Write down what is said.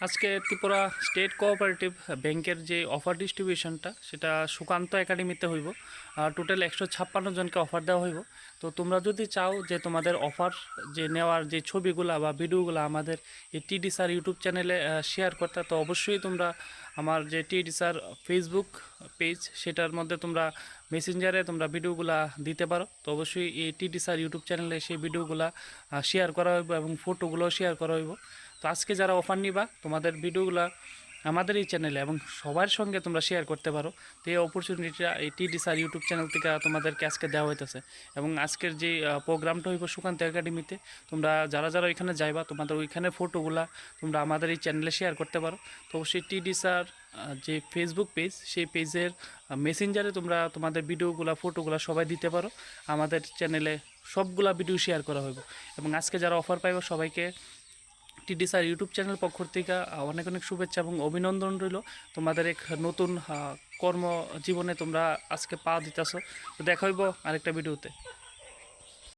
আজকে Tripura state cooperative ব্যাংকের যে অফার ডিস্ট্রিবিউশনটা সেটা সুকান্ত একাডেমিতে হইব। টোটাল 156 জনকে অফার দেওয়া হইব। তো তোমরা যদি চাও যে তোমাদের অফার যে নেওয়ার যে ছবিগুলা বা ভিডিওগুলো আমাদের এই টিডি স্যার ইউটিউব চ্যানেলে শেয়ার করতে, তো অবশ্যই তোমরা আমার যে টিডি স্যার ফেসবুক পেজ সেটার মধ্যে তোমরা মেসেঞ্জারে তোমরা ভিডিওগুলা দিতে পারো। তো অবশ্যই এই টিডি স্যার ইউটিউব চ্যানেলে সেই ভিডিওগুলা শেয়ার করা হইব এবং ফটোগুলো শেয়ার করা হইব। তো আজকে যারা অফার নিবা তোমাদের ভিডিওগুলো আমাদের এই চ্যানেলে এবং সবার সঙ্গে তোমরা শেয়ার করতে পারো। তো এই অপরচুনিটিটা এই টিডি স্যার ইউটিউব চ্যানেল থেকে তোমাদেরকে আজকে দেওয়া হইতেছে। এবং আজকের যে প্রোগ্রামটা হইব সুকান্ত একাডেমিতে, তোমরা যারা যারা ওইখানে যাইবা তোমাদের ওইখানে ফটোগুলা তোমরা আমাদের এই চ্যানেলে শেয়ার করতে পারো। তো অবশ্যই টিডি স্যার যে ফেসবুক পেজ সেই পেজের মেসেঞ্জারে তোমরা তোমাদের ভিডিওগুলো ফটোগুলো সবাই দিতে পারো। আমাদের চ্যানেলে সবগুলা ভিডিও শেয়ার করা হইব। এবং আজকে যারা অফার পাইব সবাইকে টিডি স্যার ইউটিউব চ্যানেল পক্ষ থেকে অনেক অনেক শুভেচ্ছা এবং অভিনন্দন রইল। তোমাদের এক নতুন কর্মজীবনে তোমরা আজকে পা দিতেছ। তো দেখা হইব আরেকটা ভিডিওতে।